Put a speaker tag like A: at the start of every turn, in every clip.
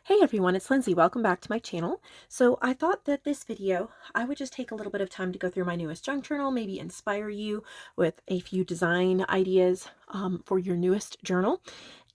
A: Hey everyone, it's Lindsay. Welcome back to my channel. So I thought that this video, I would just take a little bit of time to go through my newest junk journal, maybe inspire you with a few design ideas for your newest journal.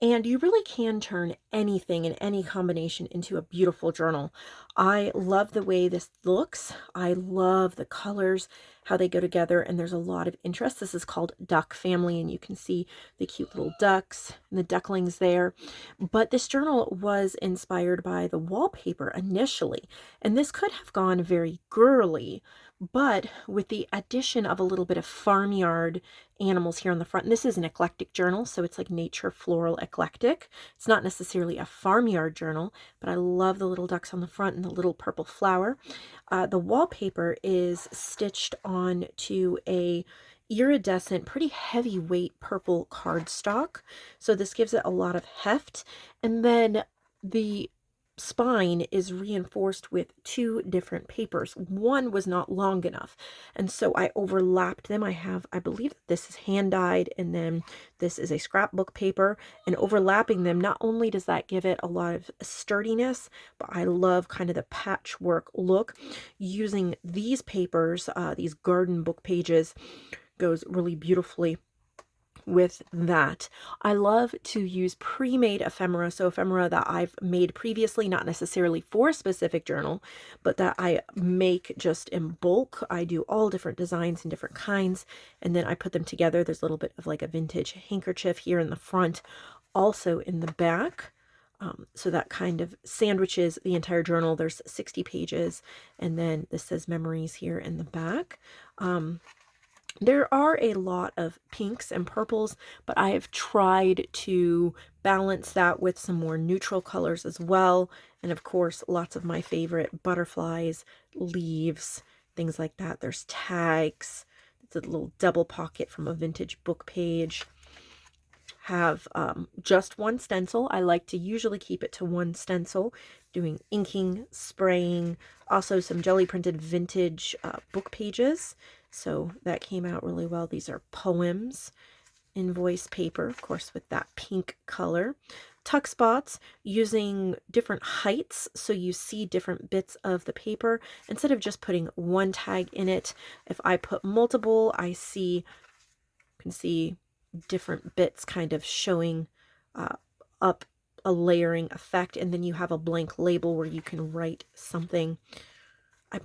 A: And you really can turn anything in any combination into a beautiful journal. I love the way this looks. I love the colors, how they go together, and there's a lot of interest. This is called Duck Family, and you can see the cute little ducks and the ducklings there. But this journal was inspired by the wallpaper initially, and this could have gone very girly, but with the addition of a little bit of farmyard animals here on the front. And this is an eclectic journal, so it's like nature floral eclectic. It's not necessarily a farmyard journal, but I love the little ducks on the front and the little purple flower. The wallpaper is stitched on to a iridescent, pretty heavyweight purple cardstock. So this gives it a lot of heft. And then the spine is reinforced with two different papers. One was not long enough, and so I overlapped them. I believe this is hand dyed, and then this is a scrapbook paper, and overlapping them, not only does that give it a lot of sturdiness, but I love kind of the patchwork look. Using these papers, these garden book pages, goes really beautifully with that. I love to use pre-made ephemera, so ephemera that I've made previously, not necessarily for a specific journal, but that I make just in bulk. I do all different designs and different kinds, and then I put them together. There's a little bit of like a vintage handkerchief here in the front, also in the back. So that kind of sandwiches the entire journal. There's 60 pages, and then this says memories here in the back. There are a lot of pinks and purples, but I have tried to balance that with some more neutral colors as well. And of course, lots of my favorite butterflies, leaves, things like that. There's tags. It's a little double pocket from a vintage book page. Have just one stencil. I like to usually keep it to one stencil, doing inking, spraying, also some jelly printed vintage book pages. So that came out really well. These are poems, invoice paper, of course, with that pink color. Tuck spots using different heights so you see different bits of the paper instead of just putting one tag in it. If I put multiple, you can see different bits kind of showing up a layering effect, and then you have a blank label where you can write something. I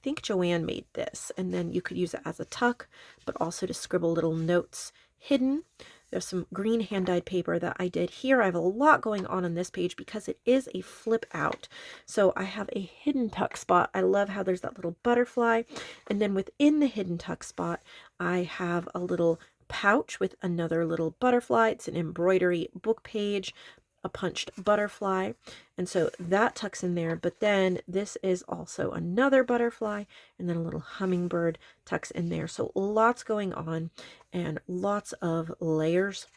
A: think Joanne made this, and then you could use it as a tuck, but also to scribble little notes hidden. There's some green hand-dyed paper that I did here. I have a lot going on this page because it is a flip out. So I have a hidden tuck spot. I love how there's that little butterfly. And then within the hidden tuck spot, I have a little pouch with another little butterfly. It's an embroidery book page, a punched butterfly, and so that tucks in there. But then this is also another butterfly, and then a little hummingbird tucks in there. So lots going on and lots of layers.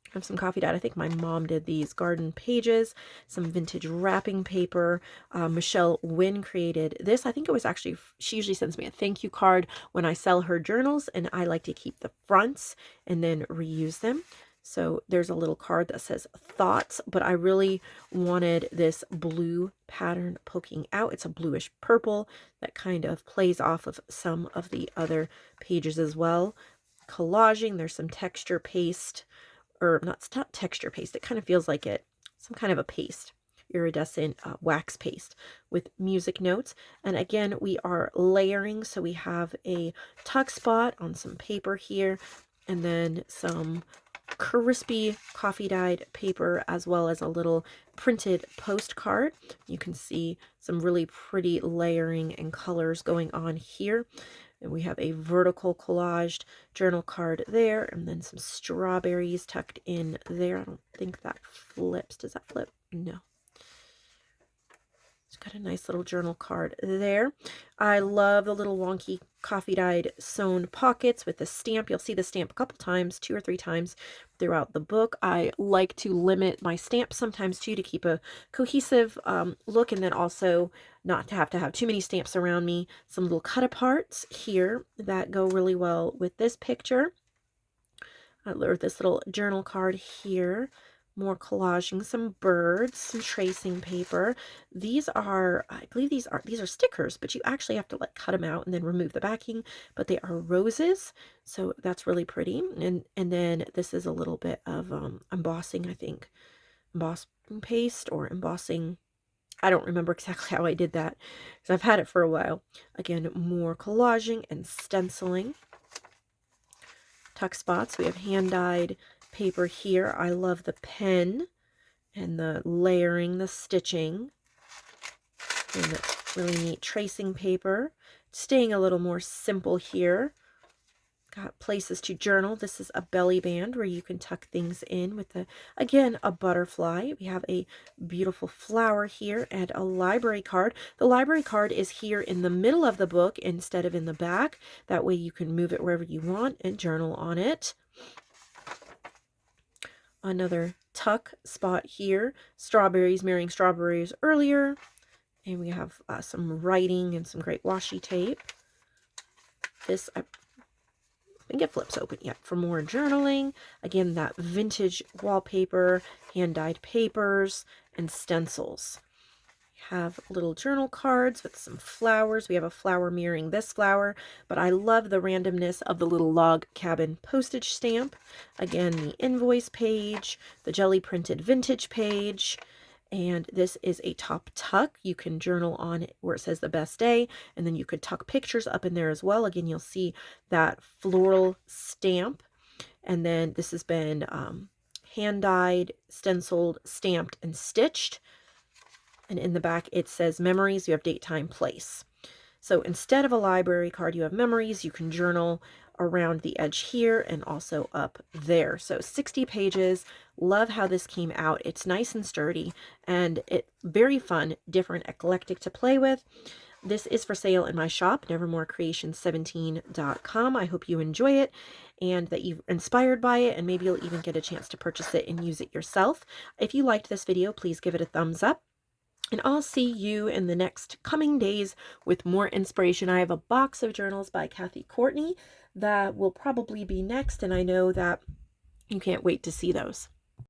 A: I have some coffee dyed. I think my mom did these garden pages, some vintage wrapping paper. Michelle Wynn created this. I think it was actually, she usually sends me a thank you card when I sell her journals, and I like to keep the fronts and then reuse them. So there's a little card that says thoughts, but I really wanted this blue pattern poking out. It's a bluish purple that kind of plays off of some of the other pages as well. Collaging, there's some texture paste, or not, it's not texture paste. It kind of feels like some kind of a paste, iridescent wax paste with music notes. And again, we are layering. So we have a tuck spot on some paper here, and then some crispy coffee dyed paper, as well as a little printed postcard. You can see some really pretty layering and colors going on here. And we have a vertical collaged journal card there, and then some strawberries tucked in there. I don't think that flips. Does that flip? No. It's got a nice little journal card there. I love the little wonky coffee dyed sewn pockets with the stamp. You'll see the stamp a couple times, 2 or 3 times throughout the book. I like to limit my stamps sometimes too, to keep a cohesive look, and then also not to have too many stamps around me. Some little cut aparts here that go really well with this picture. Or this little journal card here More collaging, some birds, some tracing paper. These are, I believe these are stickers, but you actually have to like cut them out and then remove the backing, but they are roses. So that's really pretty. And then this is a little bit of embossing, I think. Embossing paste or embossing. I don't remember exactly how I did that because I've had it for a while. Again, more collaging and stenciling. Tuck spots. We have hand-dyed paper here. I love the pen and the layering, the stitching, and the really neat tracing paper. Staying a little more simple here. Got places to journal. This is a belly band where you can tuck things in with, again, a butterfly. We have a beautiful flower here and a library card. The library card is here in the middle of the book instead of in the back. That way you can move it wherever you want and journal on it. Another tuck spot here. Strawberries, mirroring strawberries earlier. And we have some writing and some great washi tape. This, I think it flips open yet for more journaling. Again, that vintage wallpaper, hand-dyed papers, and stencils. We have little journal cards with some flowers. We have a flower mirroring this flower, but I love the randomness of the little log cabin postage stamp. Again, the invoice page, the jelly printed vintage page. And this is a top tuck. You can journal on it where it says the best day, and then you could tuck pictures up in there as well. Again, you'll see that floral stamp. And then this has been hand-dyed, stenciled, stamped, and stitched. And in the back, it says memories. You have date, time, place. So instead of a library card, you have memories. You can journal around the edge here and also up there. So 60 pages. Love how this came out. It's nice and sturdy and it very fun, different, eclectic to play with. This is for sale in my shop, nevermorecreation17.com. I hope you enjoy it and that you're inspired by it, and maybe you'll even get a chance to purchase it and use it yourself. If you liked this video, please give it a thumbs up. And I'll see you in the next coming days with more inspiration. I have a box of journals by Kathy Courtney that will probably be next, and I know that you can't wait to see those.